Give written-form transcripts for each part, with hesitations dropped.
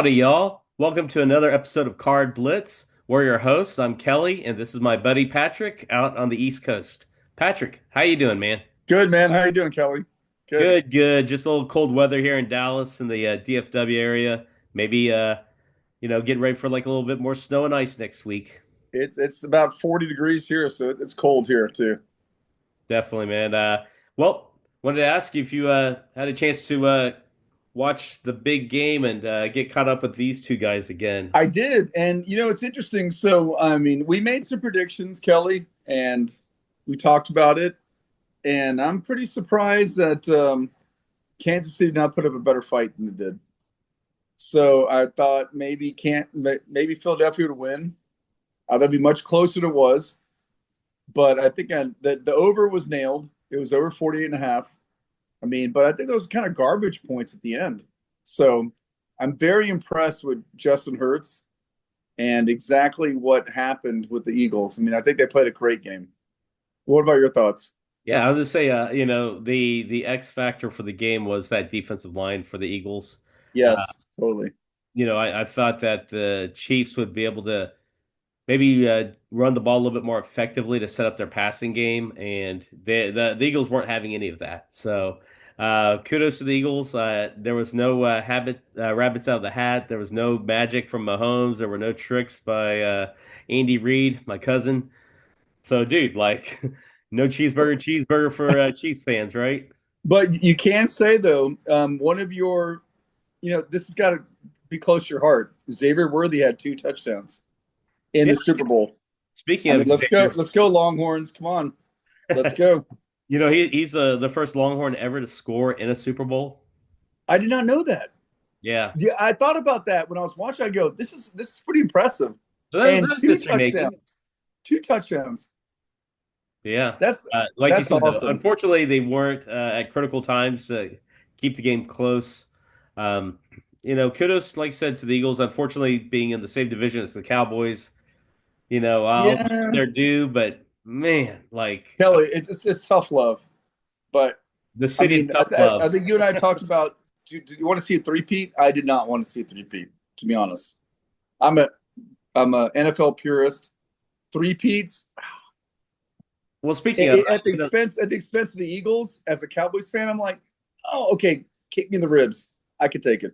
Howdy, y'all. Welcome to another episode of Card Blitz. We're your hosts. I'm Kelly, and this is my buddy Patrick out on the East Coast. Patrick, how you doing, man? Good, man. How you doing, Kelly? Good. Good, good. Just a little cold weather here in Dallas in the DFW area. Maybe getting ready for like a little bit more snow and ice next week. It's about 40 degrees here, so it's cold here too. Definitely, man. Well, wanted to ask you if you had a chance to watch the big game and get caught up with these two guys again. I did, and it's interesting. So, I mean, we made some predictions, Kelly, and we talked about it, and I'm pretty surprised that Kansas City did not put up a better fight than it did. So I thought maybe Philadelphia would win. That'd be much closer than it was, but I think the over was nailed. It was over 48 and a half. I mean, but I think those are kind of garbage points at the end. So I'm very impressed with Justin Hurts and exactly what happened with the Eagles. I mean, I think they played a great game. What about your thoughts? Yeah, I was gonna say, the X factor for the game was that defensive line for the Eagles. Uh, Yes, totally. I thought that the Chiefs would be able to maybe run the ball a little bit more effectively to set up their passing game, and the Eagles weren't having any of that. So, kudos to the Eagles. There was no rabbits out of the hat. There was no magic from Mahomes. There were no tricks by Andy Reid, my cousin. So, dude, like, no cheeseburger for Chiefs fans, right? But you can say though, one of your, this has got to be close to your heart. Xavier Worthy had 2 touchdowns in Yeah. the Super Bowl. Speaking I of mean, Xavier, let's go Longhorns. Come on, let's go. he's the first Longhorn ever to score in a Super Bowl. I did not know that. Yeah. Yeah, I thought about that when I was watching. I go, this is pretty impressive. So And that's two history making. touchdowns, 2 touchdowns. Yeah. That's Like you that's said, though, awesome. unfortunately, they weren't at critical times to keep the game close. Um, kudos, like I said, to the Eagles. Unfortunately, being in the same division as the Cowboys, I'll give them Yeah, their due, but man, like Kelly, it's tough love, but the I city of mean, tough love. I think you and I talked about. Do you want to see a three-peat? I did not want to see a three-peat, to be honest. I'm a I'm a NFL purist. Three-peats Well, speaking of, at the expense of the Eagles. As a Cowboys fan, I'm like, oh, okay, kick me in the ribs. I could take it.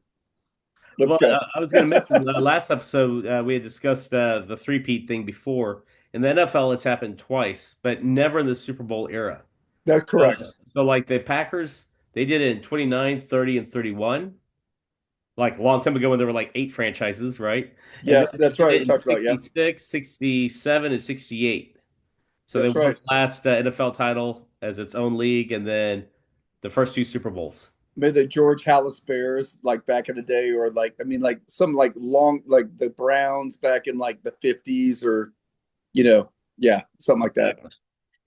Let's well, go. I was going to mention last episode we had discussed the three-peat thing before. In the NFL, it's happened twice, but never in the Super Bowl era. That's So, correct. so like the Packers, they did it in 29, 30, and 31, like a long time ago when there were like eight franchises, right? And then Yes, they that's did right. it We in talked about, yeah. 66, 67, and 68. So they That's won the right. last NFL title as its own league and then the first two Super Bowls. Maybe the George Hallis Bears, like back in the day, or like I mean, like some like long, like the Browns back in like the 50s, or you know, yeah, something like that.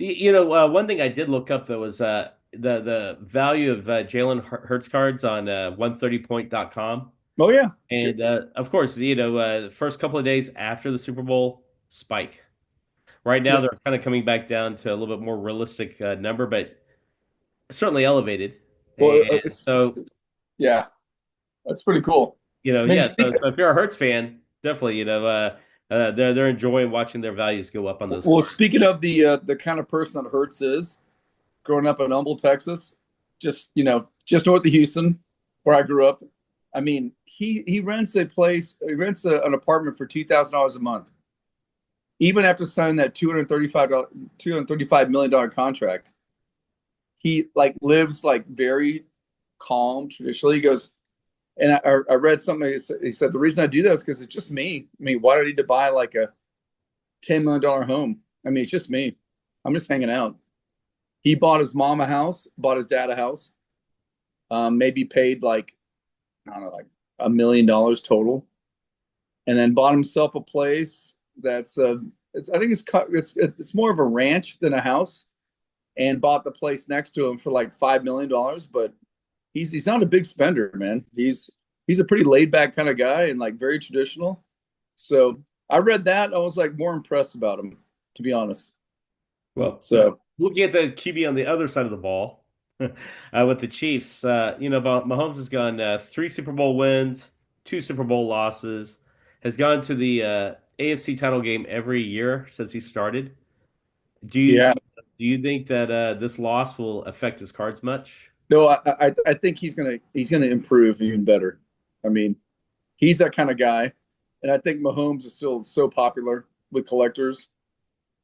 Exactly. One thing I did look up though was the value of Jalen Hurts cards on 130point.com. Oh yeah, And of course, the first couple of days after the Super Bowl spike. Right now, yeah. they're kind of coming back down to a little bit more realistic number, but certainly elevated. Well, And so, yeah, that's pretty cool. I mean, yeah. So if you're a Hertz fan, definitely, they're enjoying watching their values go up on those well, cards. speaking of the kind of person that Hurts is, growing up in Humble, Texas, just north of Houston, where I grew up. I mean, he rents a place, an apartment for $2,000 a month, even after signing that $235 million contract. He like lives like very calm traditionally. He goes, and I read something. He said the reason I do that is because it's just me. I mean, why do I need to buy like a $10 million home? I mean, it's just me. I'm just hanging out. He bought his mom a house, bought his dad a house, maybe paid like I don't know, like $1 million total, and then bought himself a place that's I think it's more of a ranch than a house, and bought the place next to him for like $5 million. But he's not a big spender, man. He's a pretty laid back kind of guy and like very traditional. So I read that, I was like more impressed about him, to be honest. Well, So looking at the QB on the other side of the ball with the Chiefs, Mahomes has gone three Super Bowl wins, two Super Bowl losses, has gone to the AFC title game every year since he started. Do you Yeah. do you think that this loss will affect his cards much? No, I think he's gonna improve even better. I mean, he's that kind of guy, and I think Mahomes is still so popular with collectors.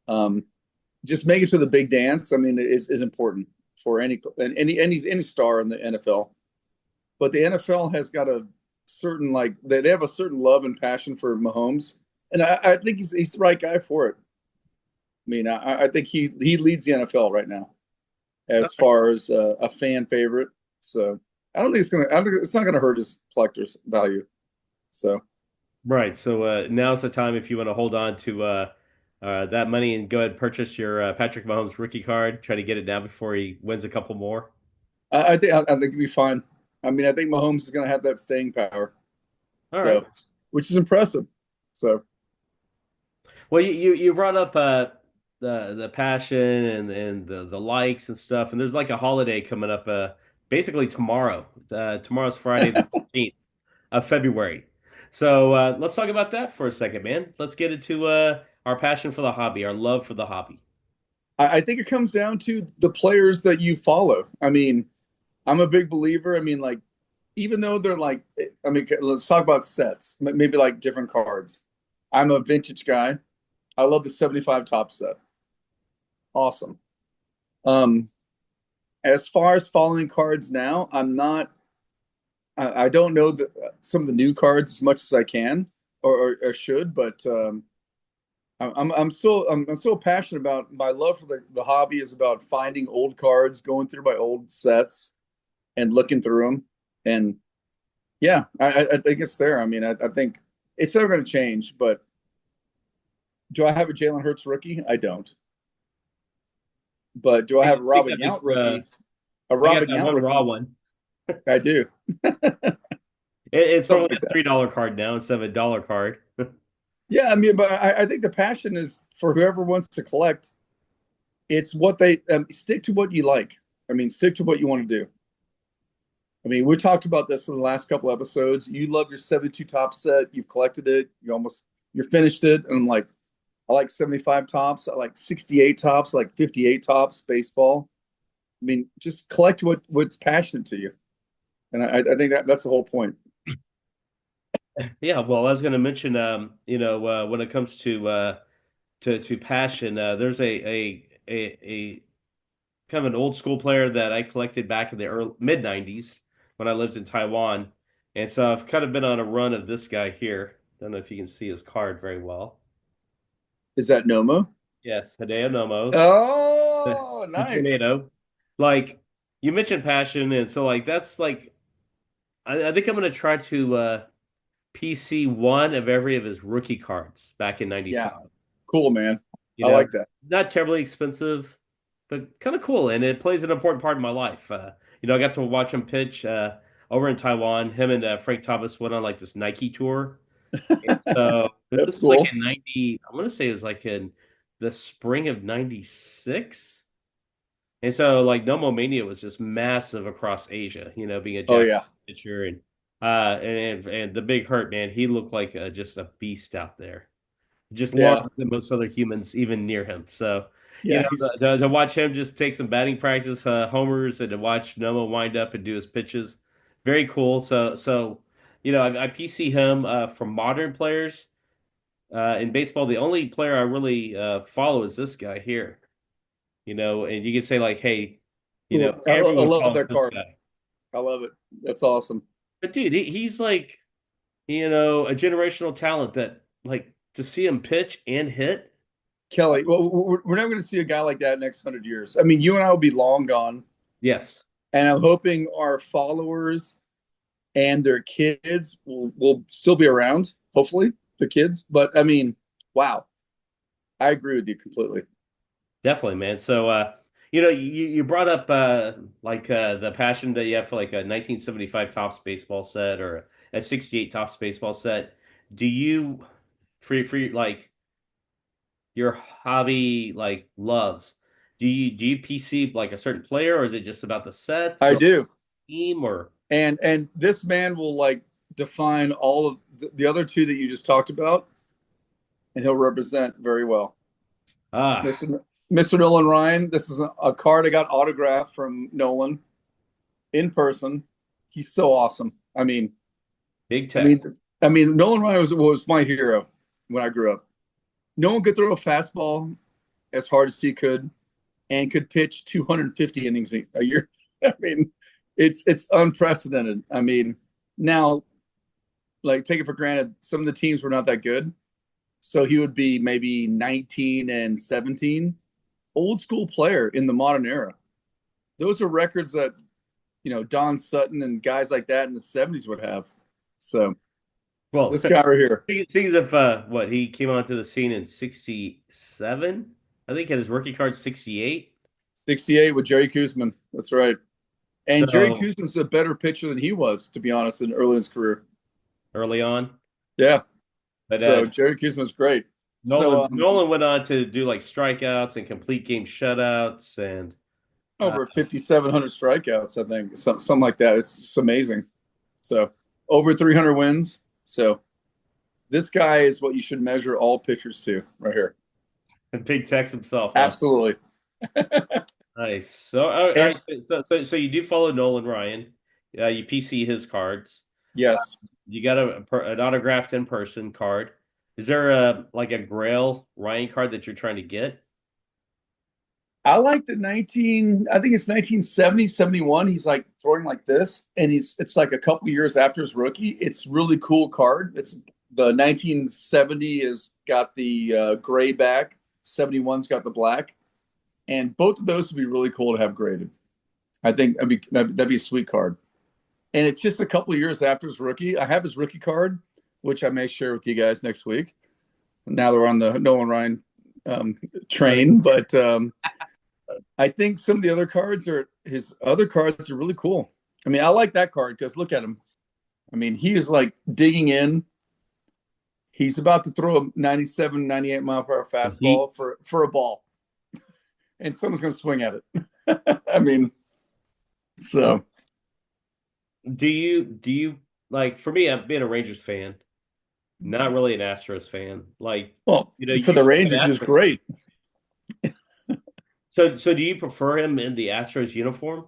Um, just make it to the big dance. I mean, is important for any star in the NFL. But the NFL has got a certain they have a certain love and passion for Mahomes, and I think he's the right guy for it. I mean, I think he leads the NFL right now as far as a fan favorite. So I don't think it's not gonna hurt his collector's value. So Right. So now's the time if you want to hold on to that money and go ahead and purchase your Patrick Mahomes rookie card. Try to get it now before he wins a couple more. I think it'll be fine. I mean, I think Mahomes is gonna have that staying power. All right. So, which is impressive. So Well, you brought up the passion and the likes and stuff, and there's like a holiday coming up basically tomorrow. Tomorrow's Friday the 14th of February. So let's talk about that for a second, man. Let's get into our passion for the hobby, our love for the hobby. I think it comes down to the players that you follow. I mean, I'm a big believer. I mean, like, even though they're like, I mean, let's talk about sets, maybe like different cards. I'm a vintage guy. I love the 75 top set. Awesome. Um, as far as following cards now, I'm not, I don't know some of the new cards as much as I can or should, but I'm so passionate about my love for the hobby is about finding old cards, going through my old sets and looking through them. And yeah, I think it's there. I mean, I think it's never going to change. But do I have a Jalen Hurts rookie? I don't. But do I have a I Robin got Yount this. rookie? A I got Robin that Yount one raw rookie? one. I do. It's Stuff probably like a that. $3 card now instead of a dollar card. Yeah, I mean, but I think the passion is for whoever wants to collect. It's what they stick to what you like. I mean, stick to what you want to do. I mean, we talked about this in the last couple episodes. You love your 72 top set. You've collected it. You're finished it. And I'm like, I like 75 tops. I like 68 tops. I like 58 tops. Baseball. I mean, just collect what's passionate to you. And I think that's the whole point. Yeah, well, I was going to mention, when it comes to passion, there's a kind of an old school player that I collected back in the early mid '90s when I lived in Taiwan, and so I've kind of been on a run of this guy here. Don't know if you can see his card very well. Is that Nomo? Yes, Hideo Nomo, Oh, the nice. tornado. Like you mentioned passion, and so like that's like I think I'm going to try to PC one of every of his rookie cards back in Yeah, '95. cool, man. You I know, like that. not terribly expensive, but kind of cool, and it plays an important part in my life. I got to watch him pitch over in Taiwan. Him and Frank Thomas went on like this Nike tour, and so That's this was like cool. in '90. I want to say it was like in the spring of '96. And so like Nomo Mania was just massive across Asia, being a Oh Japanese yeah, pitcher and the big hurt man, he looked like just a beast out there. Just yeah, larger than most other humans even near him. So, yeah. He's to watch him just take some batting practice, homers, and to watch Nomo wind up and do his pitches, very cool. So, I PC him from modern players in baseball. The only player I really follow is this guy here. And you can say like, hey, cool. I everyone love follows that this card. guy. I love it. That's awesome. But dude, he's like, a generational talent that like to see him pitch and hit. Kelly, well, we're never going to see a guy like that next 100 years. I mean, you and I will be long gone, Yes, and I'm hoping our followers and their kids will still be around. Hopefully, the kids. But I mean, wow, I agree with you completely. definitely, man. So, you brought up like the passion that you have for like a 1975 Topps baseball set or a 68 Topps baseball set. Do you, for like your hobby like loves, do you PC like a certain player or is it just about the sets I or do, team or and this man will like define all of the other two that you just talked about, and he'll represent very well. Ah, Mr. Nolan Ryan, this is a card I got autographed from Nolan in person. He's so awesome. big I tech. mean, Nolan Ryan was my hero when I grew up. No one could throw a fastball as hard as he could, and could pitch 250 innings a year. I mean, it's unprecedented. I mean, now, like, take it for granted, some of the teams were not that good, so he would be maybe 19 and 17. Old school player in the modern era. Those are records that Don Sutton and guys like that in the 70s would have. So Well, this guy right here, things of what he came onto the scene in '67. I think his rookie card '68. 68 with Jerry Koosman. That's right. And Jerry So Koosman's a better pitcher than he was, to be honest, in early in his career. early on, Yeah. but So Jerry Koosman's great. So Nolan went on to do like strikeouts and complete game shutouts and uh, over 5,700 strikeouts, I think, something like that. It's just amazing. So over 300 wins. So this guy is what you should measure all pitchers to right here. Big Tex himself, huh? Absolutely. Nice. So, all And right. So you do follow Nolan Ryan. You PC his cards. yes, You got an autographed in person card. Is there a like a Grail Ryan card that you're trying to get? I like I think it's 1970, 71. He's like throwing like this, and it's like a couple years after his rookie. It's really cool card. It's the 1970 has got the gray back, 71's got the black, and both of those would be really cool to have graded. I think that'd be a sweet card. And it's just a couple of years after his rookie. I have his rookie card, which I may share with you guys next week. Now that we're on the Nolan Ryan train, but I think some of the other cards his other cards are really cool. I mean, I like that card because look at him. I mean, he is like digging in. He's about to throw a 97, 98 mile per hour He fastball for a ball, and someone's going to swing at it. I mean, so do you like for me, I've been a Rangers fan, not really an Astros fan. Like, well you for the used to be an Rangers, he was Astros. great. So do you prefer him in the Astros uniform?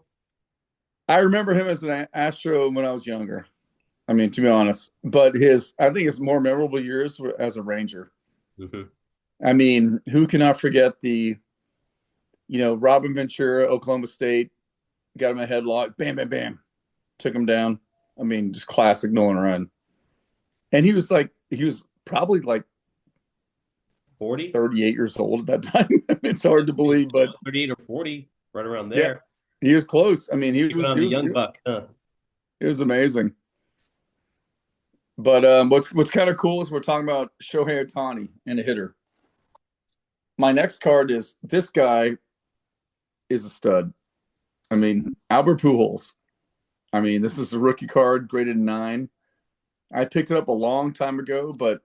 I remember him as an Astro when I was younger. I mean, to be honest, but I think his more memorable years were as a Ranger. Hmm. I mean, who cannot forget Robin Ventura, Oklahoma State, got him a headlock, bam, bam, bam, took him down. I mean, just classic Nolan Ryan. And he was probably like 40? 38 years old at that time. It's hard to believe, but 38 or 40, right around yeah, there. he was close. I mean, Even on the young buck, huh? it was amazing. But what's kind of cool is we're talking about Shohei Ohtani and a hitter. My next card is this guy is a stud. I mean, Albert Pujols. I mean, this is a rookie card, graded 9. I picked it up a long time ago, but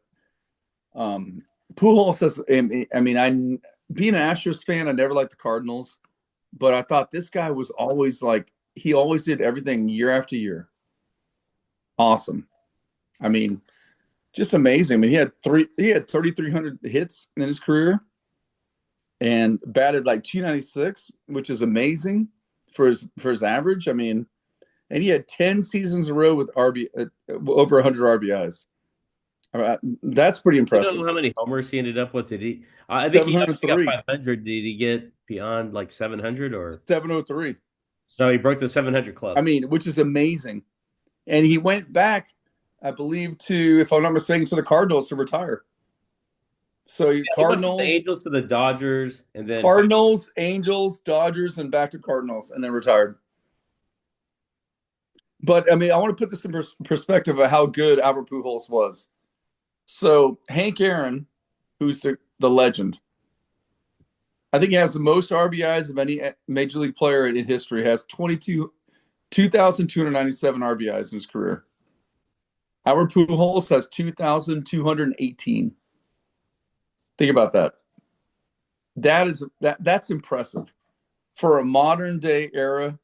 Pujols says, I mean, being an Astros fan, I never liked the Cardinals, but I thought this guy was always like, he always did everything year after year. Awesome. I mean, just amazing. I mean, he had 3,300 hits in his career and batted like 296, which is amazing for his average. I mean, and he had 10 seasons in a row with over 100 RBIs. That's pretty You don't impressive. know how many homers he ended up with? Did he? I think he obviously got 703, 500. Did he get beyond like 700 or? 703. So he broke the 700 I club. mean, which is amazing. And he went back, I believe, if I'm not mistaken, to the Cardinals to retire. So Yeah, he went from the Angels to the Dodgers and then back. Cardinals, Angels, Dodgers, and back to Cardinals, and then retired. But I mean, I want to put this in perspective of how good Albert Pujols was. So Hank Aaron, who's the legend, I think he has the most RBIs of any major league player in history. Has 2,297 RBIs in his career. Albert Pujols has 2,218. Think about that. That's impressive for a modern day era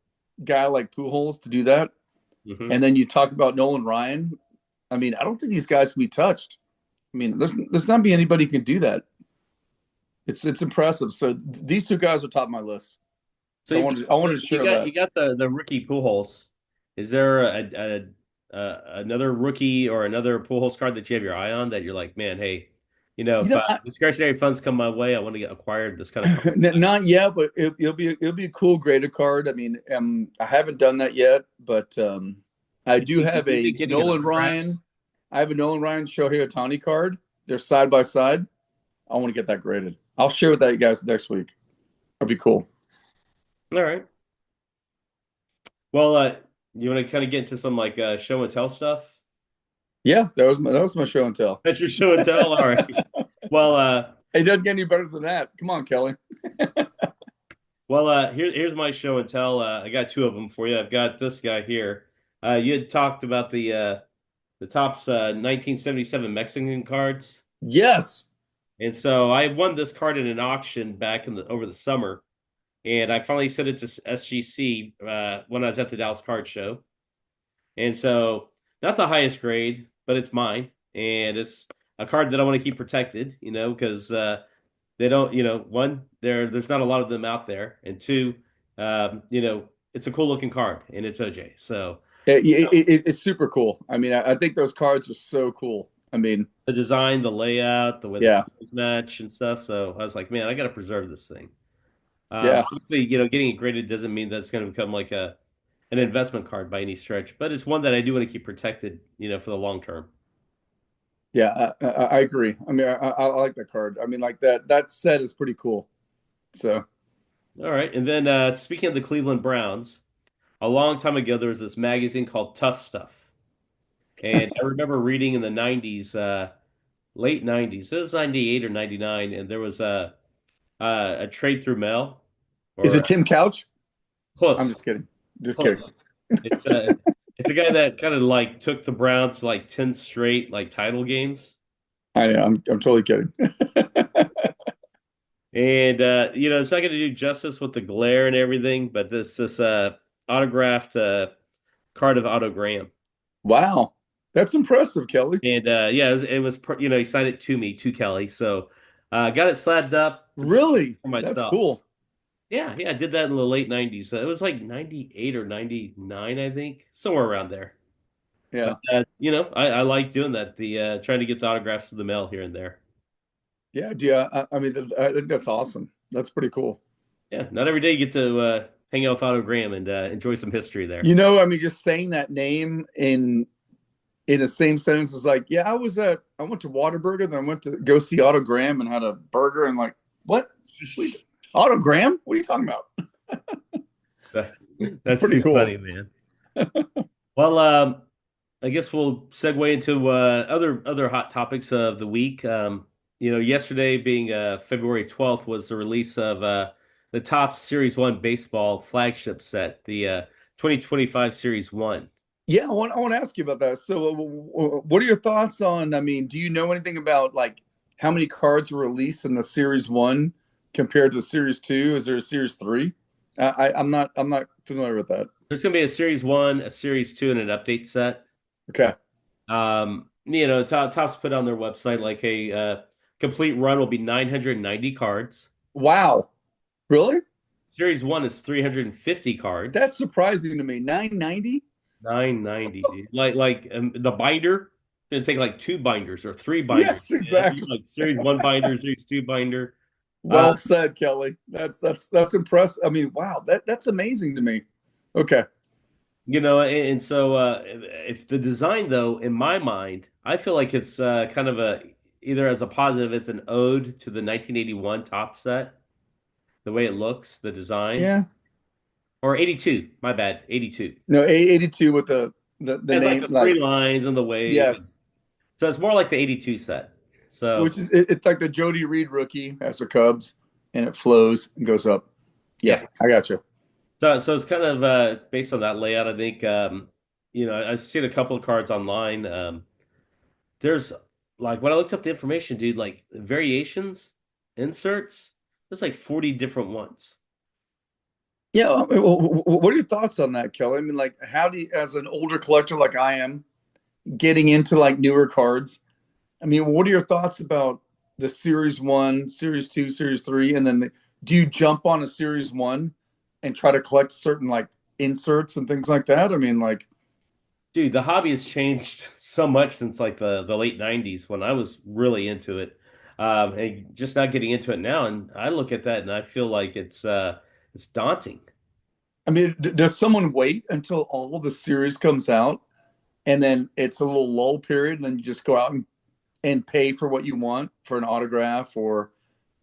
guy like Pujols to do that. Mhm. And then you talk about Nolan Ryan. I mean, I don't think these guys can be touched. I mean, there's not be anybody who can do that. It's impressive. So these two guys are top of my list. So So I wanted to share that. you got the rookie Pujols. Is there another rookie or another Pujols card that you have your eye on that you're like, man, hey, You if know, discretionary funds come my way, I want to get acquired this kind of card. not yet, but it'll be a cool graded card. I mean, I haven't done that yet, but I do You have think a getting an Nolan autograph? Ryan. I have a Nolan Ryan Shohei Ohtani card. They're side by side. I want to get that graded. I'll share with that you guys next week. That'd be cool. All right. Well, you want to kind of get into some like show and tell stuff? Yeah, that was my show and tell. That's your show and tell. All right. Well, It doesn't get any better than that. Come on, Kelly. here's my show and tell. I got two of them for you. I've got this guy here. You had talked about the top's 1977 Mexican cards, Yes. and so I won this card in an auction back in the over the summer, and I finally sent it to SGC when I was at the Dallas Card Show, and so not the highest grade, but it's mine, and it's a card that I want to keep protected, because they don't, one, there's not a lot of them out there, and two, it's a cool looking card, and it's OJ. So It's super cool. I mean, I think those cards are so cool. I mean, the design, the layout, the way the yeah, colors match and stuff. So I was like, man, I got to preserve this thing. yeah, Obviously, getting it graded doesn't mean that it's going to become like an investment card by any stretch, but it's one that I do want to keep protected, for the long term. yeah. I agree. I mean, I like that card. I mean, like that set is pretty cool. So All right, and then speaking of the Cleveland Browns, a long time ago there was this magazine called Tough Stuff, and I remember reading in the '90s, late '90s, it was '98 or '99, and there was a trade through mail is or it Tim Couch? I'm close, just kidding. Just close. kidding. It's it's a guy that kind of like took the Browns to like 10 straight like title games. I know. I'm totally kidding. And it's not going to do justice with the glare and everything, but this autographed card of Otto Graham. Wow, that's impressive, Kelly. And yeah, he signed it to me, to Kelly. So got it slabbed up, protected Really? for That's myself. cool. Yeah, yeah, I did that in the late 90s. It was like 98 or 99, I think, somewhere around there. But Yeah, I like doing that, the trying to get the autographs to the mail here and there. yeah, yeah. I mean, I think that's awesome. That's pretty cool. Yeah, not every day you get to hang out with Otto Graham and enjoy some history there. I mean, just saying that name in the same sentence is like, yeah, I went to Whataburger, then I went to go see Otto Graham and had a burger, and like, what? Otto Graham? What are you talking about? That's Pretty too cool. funny, man. Well, I guess we'll segue into other hot topics of the week. Yesterday being February 12th was the release of the top Series 1 baseball flagship set, the 2025 Series 1. Yeah, I want to ask you about that. So, what are your thoughts on? I mean, do you know anything about like how many cards were released in the Series One compared to the Series Two? Is there a Series Three? I'm not familiar with that. There's going to be a Series 1, a Series 2, and an update set. Okay. Topps put on their website like a complete run will be 990 cards. Wow. Really? Series 1 is 350 cards. That's surprising to me. 990? 990, dude. Like the binder, it's gonna take like two binders or three binders. Yes, Yeah, exactly. like Series 1 binder, Series 2 binder. Uh, Well said, Kelly. That's impressive. I mean, wow, that's amazing to me. Okay. and so if the design though, in my mind, I feel like it's kind of either as a positive, it's an ode to the 1981 top set, the way it looks, the design, Yeah. or 82, my bad, 82. No, 82 with the It's like name the like three lines and the wave. yes, So it's more like the 82 set. So which is it's like the Jody Reed rookie as the Cubs, and it flows and goes up. Yeah, yeah. I got you. So it's kind of based on that layout. I think I've seen a couple of cards online. There's like when I looked up the information, dude, like variations, inserts. There's like 40 different ones. Yeah, what are your thoughts on that, Kelly? I mean, like, how do you, as an older collector like I am, getting into like newer cards. I mean, what are your thoughts about the Series One, Series Two, Series Three, and then do you jump on a Series One and try to collect certain like inserts and things like that? I mean, like, Dude, the hobby has changed so much since like the late 90s when I was really into it. And just not getting into it now. And I look at that and I feel like it's daunting. I mean, does someone wait until all of the series comes out and then it's a little lull period, and then you just go out and pay for what you want for an autograph or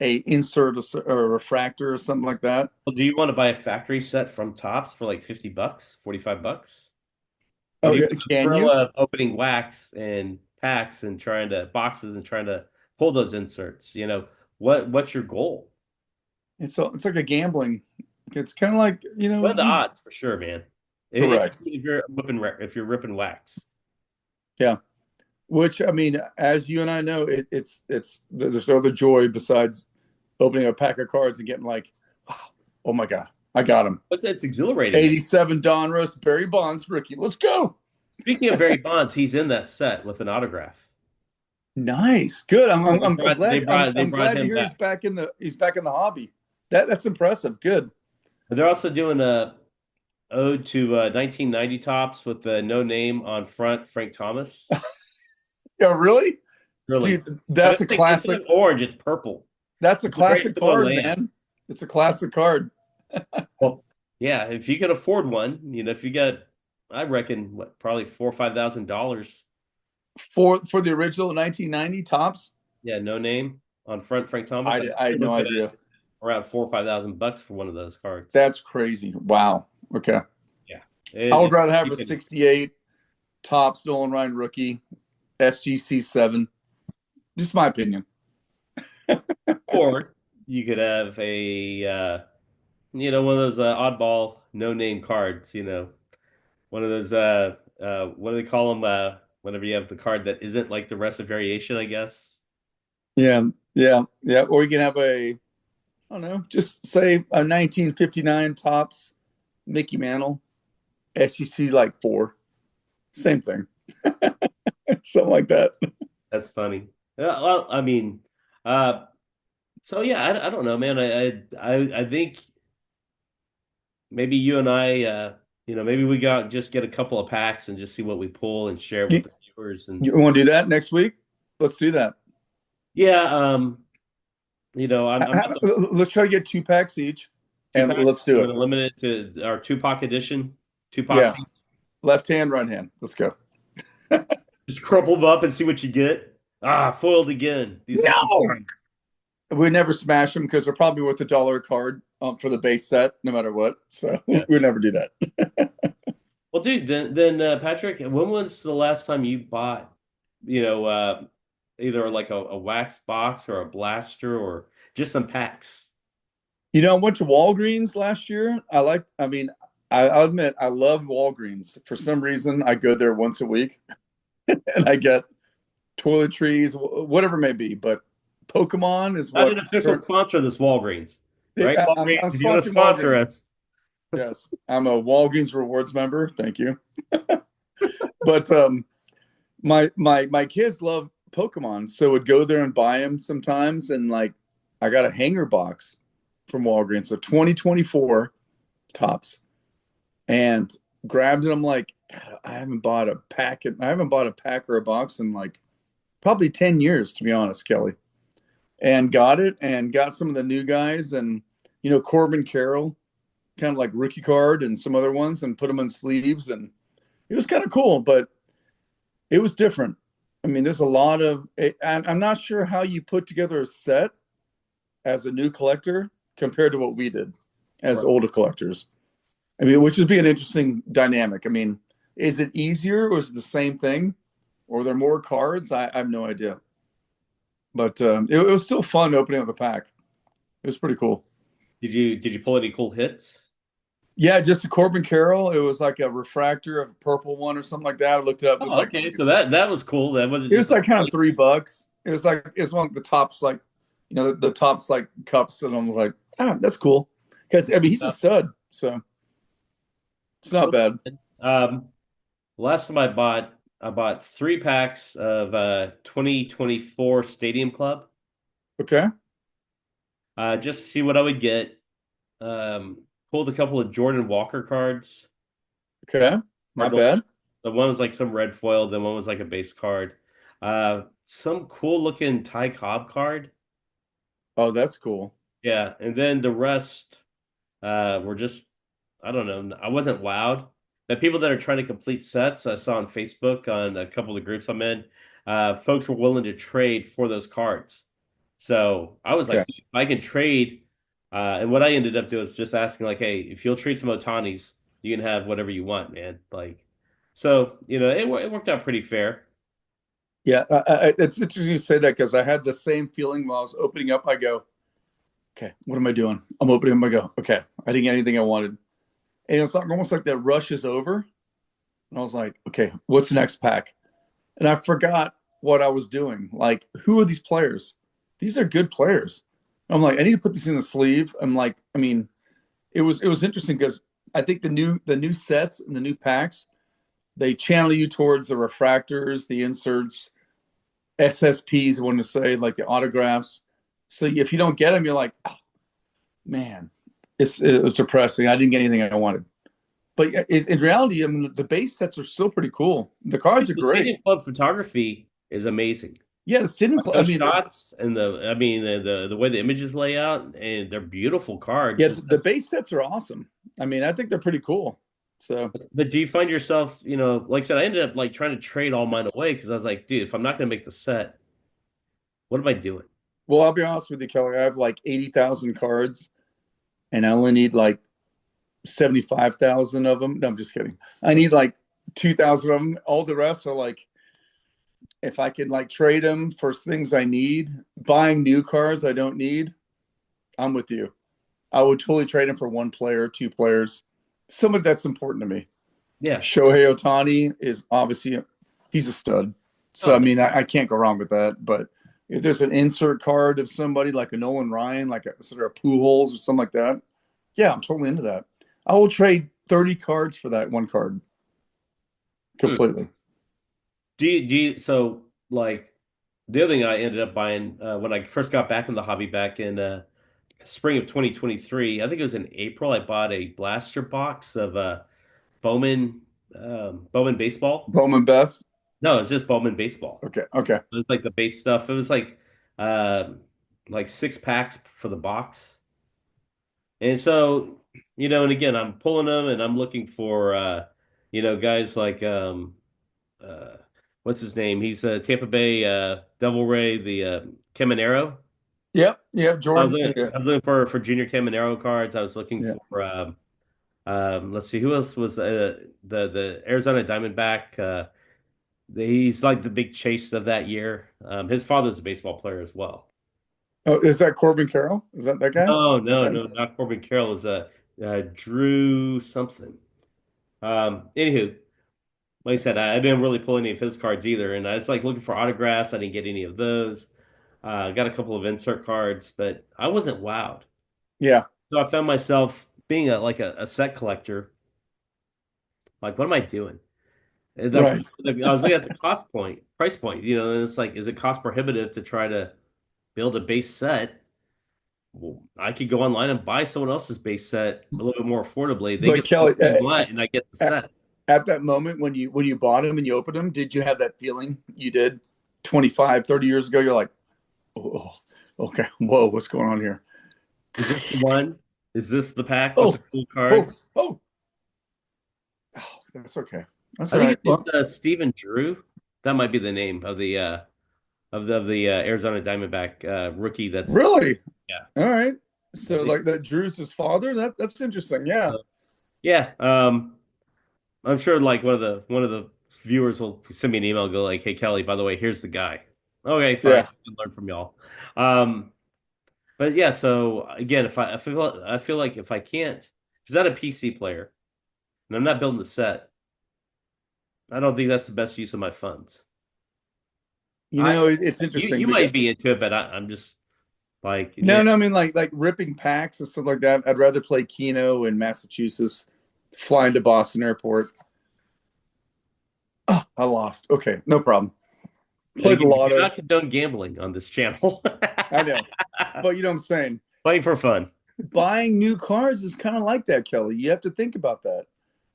a insert or a refractor or something like that? Well, do you want to buy a factory set from Tops for like 50 bucks, 45 bucks? Or Oh, do you yeah, want the can thrill you? of opening wax and packs and trying to boxes and trying to pull those inserts? What's your goal? It's like a gambling. It's kind of like, What are the you odds for sure, man? correct. If you're ripping wax. Yeah. Which I mean, as you and I know, it's there's no other joy besides opening a pack of cards and getting like, oh my god, I got him. But it's exhilarating, man. 87 Donruss, Barry Bonds rookie. Let's go. Speaking of Barry Bonds, he's in that set with an autograph. Nice, good. They brought they Glad. brought they I'm brought glad to him hear back. he's back in the hobby. That's impressive. Good. But they're also doing a ode to 1990 tops with the no name on front, Frank Thomas. Yeah, really, Really, dude. but That's a instead classic. of orange, it's purple. That's a It's a very classic similar card, layout. man. It's a classic card. Well, yeah, if you can afford one, if you got, I reckon, what, probably $4,000 or $5,000. For the original 1990 tops. Yeah, no name on front, Frank Thomas. I You're had no looking idea. at around 4 or 5 thousand bucks for one of those cards. That's crazy. Wow. Okay. Yeah, I would it's rather have you a can, 68 tops Nolan Ryan rookie, SGC7. Just my opinion. or you could have one of those oddball no name cards. One of those what do they call them? Whenever you have the card that isn't like the rest of variation, I guess. Yeah. Yeah. Yeah. Or you can have I don't know, just say a 1959 tops Mickey Mantle, SGC like 4. Same thing. Something like that. That's funny. Well, I mean, uh, so yeah, I don't know, man. I think maybe you and I, maybe we got just get a couple of packs and just see what we pull and share it with You, the viewers. And you want to do that next week? Let's do that. yeah, I'm about to Let's try to get 2 packs each, two and packs. let's do I'm it. going to limit it to our Tupac edition, Tupac. Yeah. Left hand, right hand. Let's go. Just crumple them up and see what you get. Ah, foiled again. These lucky No, cards. we never smash them because they're probably worth $1 a card for the base set, no matter what. So Yeah. we never do that. Well, dude, then Patrick, when was the last time you bought, you know, uh, either like a wax box or a blaster or just some packs? I went to Walgreens last year. I mean, I'll admit, I love Walgreens. For some reason, I go there once a week and I get toiletries, whatever it may be. But Pokemon is Not what an official sponsor of this Walgreens, right? I'm Walgreens, if you want to sponsoring sponsor Walgreens. us, Yes, I'm a Walgreens Rewards member. Thank you. But my kids love Pokemon, so would go there and buy them sometimes. And like, I got a hanger box from Walgreens, so 2024 tops, and grabbed it. I'm like, God, I haven't bought a pack or a box in like probably 10 years, to be honest, Kelly. And got it, and got some of the new guys, and Corbin Carroll, kind of like rookie card, and some other ones, and put them in sleeves, and it was kind of cool, but it was different. I mean, there's a lot of, and I'm not sure how you put together a set as a new collector compared to what we did as right. older collectors. I mean, which would be an interesting dynamic. I mean, is it easier, or is it the same thing? Or are there more cards? I have no idea. But it was still fun opening up the pack. It was pretty cool. Did you pull any cool hits? Yeah, just a Corbin Carroll. It was like a refractor of a purple one or something like that. I looked it up. Oh, okay. So that was cool. That wasn't It just was like kind of $3. It was like it's one of the tops, like the tops like cups, and I was like, that's cool. Because I mean, he's a stud, so it's not bad. um last time I bought I bought 3 packs of 2024 Stadium Club, Okay. just to see what I would get. Pulled a couple of Jordan Walker cards. Okay. Not Cardinals. bad. The one was like some red foil, then one was like a base card. Some cool looking Ty Cobb card. Oh, that's cool. Yeah, and then the rest were just I don't know. I wasn't wowed. The people that are trying to complete sets, I saw on Facebook on a couple of the groups I'm in, folks were willing to trade for those cards. So I was like, Okay. if I can trade, and what I ended up doing is just asking like, hey, if you'll trade some Otanis, you can have whatever you want, man. Like, so it worked out pretty fair. Yeah, it's interesting you say that because I had the same feeling while I was opening up. I go, okay, what am I doing? I'm opening up. I go, okay, I didn't get anything I wanted. And it's like almost like that rush is over. And I was like, okay, what's the next pack? And I forgot what I was doing. Like, who are these players? These are good players. I'm like, I need to put this in the sleeve. I'm like, I mean, it was interesting because I think the new sets and the new packs, they channel you towards the refractors, the inserts, SSPs, I want to say, like the autographs. So if you don't get them, you're like, oh, man, it was depressing. I didn't get anything I wanted. But in reality, I mean, the base sets are still pretty cool. The cards are The great. Stadium Club photography is amazing. Yeah, the Stadium Like Club. I those mean, shots and the way the images lay out, and they're beautiful cards. yeah, Just the base sets are awesome. I mean, I think they're pretty cool. So, But do you find yourself, like I said, I ended up like trying to trade all mine away because I was like, dude, if I'm not gonna make the set, what am I doing? well, I'll be honest with you, Kelly. I have like 80,000 cards, and I only need like 75,000 of them. No, I'm just kidding. I need like 2,000 of them. All the rest are like, if I can like trade them for things I need, buying new cars I don't need, I'm with you. I would totally trade them for one player, two players, somebody that's important to me. Yeah. Shohei Ohtani is obviously he's a stud. So Oh, I mean, I can't go wrong with that. But if there's an insert card of somebody like a Nolan Ryan, like a sort of a Pujols or something like that, yeah, I'm totally into that. I will trade 30 cards for that one card hmm. completely. So like the other thing I ended up buying when I first got back in the hobby back in spring of 2023, I think it was in April, I bought a blaster box of Bowman Bowman baseball. Bowman Best. No, it's just Bowman baseball. Okay. Okay. It was like the base stuff. It was uh like 6 packs for the box. And so, and again, I'm pulling them and I'm looking for guys like uh what's his name? He's Tampa Bay Devil Ray, the Caminero. Yep. Yep. I was Jordan. looking, Yeah. I was looking for Junior Caminero cards. I was looking Yeah. for let's see who else was the Arizona Diamondback. He's like the big chase of that year. His father's a baseball player as well. Oh, is that Corbin Carroll? Is that that guy? No, That no, guy? no, not Corbin Carroll. Is Drew something. Anywho, like I said, I didn't really pull any of his cards either, and I was like looking for autographs. I didn't get any of those. Got a couple of insert cards, but I wasn't wowed. Yeah. So I found myself being a set collector. Like, what am I doing? Right. I was looking at the price point, and it's like, is it cost prohibitive to try to build a base set? Well, I could go online and buy someone else's base set a little bit more affordably. They But get the Kelly, they want, and I get the at, set. at that moment when you bought them and you opened them, did you have that feeling you did 25, 30 years ago? You're like, oh, okay, whoa, what's going on here? Is this the one? Is this the pack with the Oh, cool oh, card? oh, oh, that's okay. That's I all think right. it's Well, Stephen Drew. That might be the name of the Arizona Diamondback rookie. That's really? yeah. All right. I So think like that Drew's his father. That's interesting. Yeah. so. Yeah. I'm sure like one of the viewers will send me an email, go like, "Hey Kelly, by the way, here's the guy." Okay, fine. Yeah. I can learn from y'all. Um, but yeah. So again, if I feel like if I can't, if it's not a PC player and I'm not building the set, I don't think that's the best use of my funds. I It's you interesting because might be into it, but I'm just like, no, man, no, I mean like ripping packs and stuff like that. I'd rather play Keno in Massachusetts, flying to Boston Airport. Oh, I lost. Okay, no problem. And Played the again, we do lotto. not condone gambling on this channel. I know, but you know what I'm saying. Playing for fun. Buying new cars is kind of like that, Kelly. You have to think about that.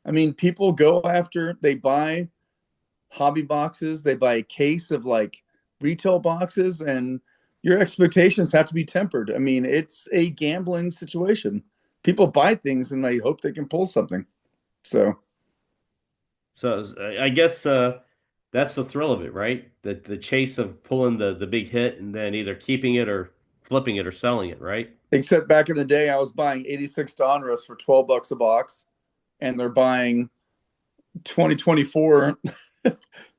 I mean, people go after, they buy hobby boxes, they buy a case of like retail boxes, and your expectations have to be tempered. I mean, it's a gambling situation. People buy things and they hope they can pull something. So, So I guess that's the thrill of it, right? The chase of pulling the big hit and then either keeping it or flipping it or selling it, right? except back in the day, I was buying 86 Donruss for 12 bucks a box, and they're buying 2024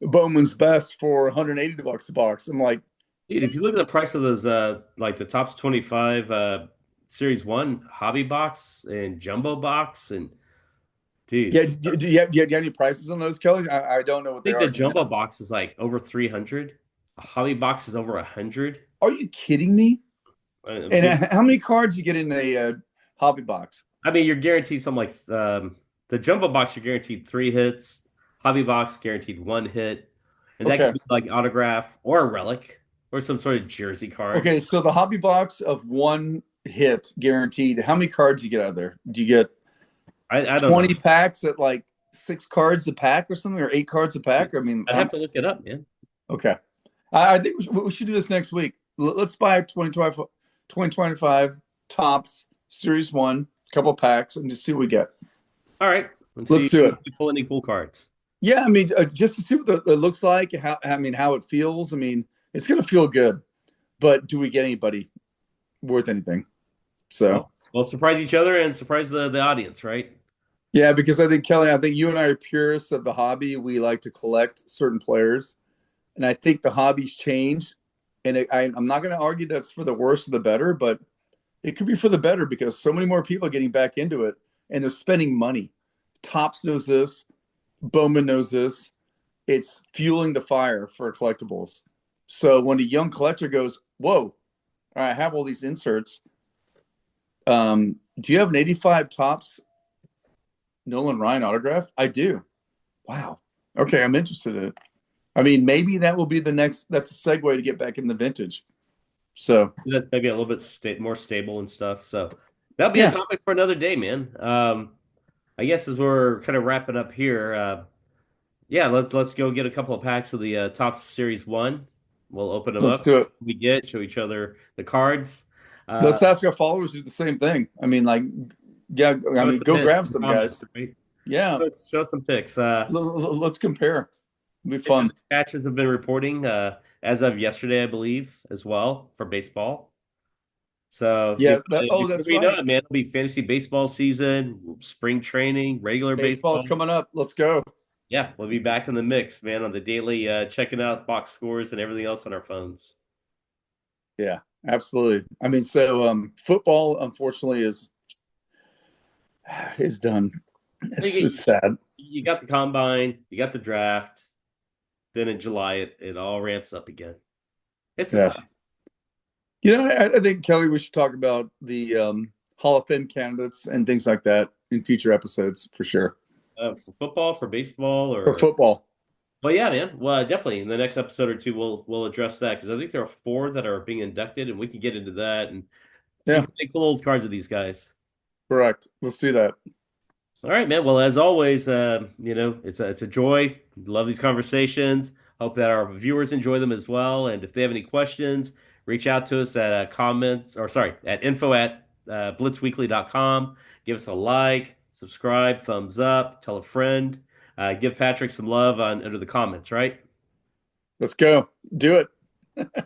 Bowman's Best for 180 bucks a box. I'm like, Dude, if you look at the price of those like the Topps 25 Series 1 hobby box and jumbo box and dude, yeah, do you have any prices on those, Kelly? I don't know what I they think the are. Do you jumbo know? box is like over 300. A hobby box is over 100. Are you kidding me? And Dude, how many cards you get in a hobby box? I mean, you're guaranteed something like the jumbo box, you're guaranteed 3 hits. Hobby box guaranteed 1 hit, and that could Okay. be like autograph or a relic or some sort of jersey card. Okay, so the hobby box of one hit guaranteed. How many cards you get out of there? Do you get I don't know. 20 packs at like 6 cards a pack or something, or 8 cards a pack? I mean, I'd have to look it up, man. okay. I think we should do this next week. Let's buy 2025 Tops Series 1, couple packs, and just see what we get. All right, let's see Let's do if it. we pull any cool cards. Yeah, I mean, just to see what it looks like, how it feels. I mean, it's going to feel good, but do we get anybody worth anything? So, Well, surprise each other and surprise the audience, right? yeah, because I think, Kelly, I think you and I are purists of the hobby. We like to collect certain players, and I think the hobby's changed. And I'm not going to argue that's for the worse or the better, but it could be for the better because so many more people are getting back into it and they're spending money. Tops knows this, Bowman knows this. It's fueling the fire for collectibles. So when a young collector goes, "Whoa, I have all these inserts. Do you have an 85 Tops Nolan Ryan autograph?" I do. Wow. Okay, I'm interested in it. I mean, maybe that will be the next. That's a segue to get back in the vintage. So That's maybe a little bit more stable and stuff. So that'll be a yeah, topic for another day, man. I guess as we're kind of wrapping up here, yeah, let's go get a couple of packs of the Top Series 1. We'll open them let's up. do it. We get show each other the cards. Uh, Let's ask our followers to do the same thing. I mean, like, yeah, I Show us mean, some go hints, grab some some comments, guys. right? Yeah, Show us some picks. let's compare. It'll be The fun. catchers have been reporting as of yesterday, I believe, as well for baseball. So Yeah. before That's we know right. it, man, it'll be fantasy baseball season, spring training, regular Baseball's baseball. coming up. Let's go. Yeah, we'll be back in the mix, man, on the daily checking out box scores and everything else on our phones. Yeah, absolutely. I mean, so football unfortunately is done. It's You sad. you got the combine, you got the draft, then in July it all ramps up again. It's a Yeah. sign. I think Kelly, we should talk about the Hall of Fame candidates and things like that in future episodes for sure. For football, for baseball, For or football. well, yeah, man. Well, definitely in the next episode or two, we'll address that because I think there are 4 that are being inducted, and we can get into that and see Yeah, if we cool old cards of these guys. correct. Let's do that. All right, man. Well, as always, it's a joy. Love these conversations. Hope that our viewers enjoy them as well. And if they have any questions, reach out to us at comments or sorry at info at blitzweekly.com. Give us a like, subscribe, thumbs up, tell a friend. Give Patrick some love on under the comments. Right? Let's go. Do it.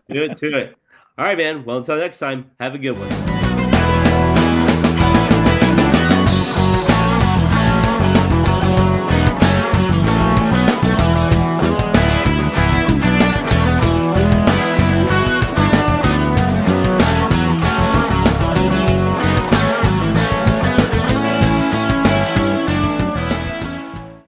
Do it to it. All right, man. Well, until next time, have a good one.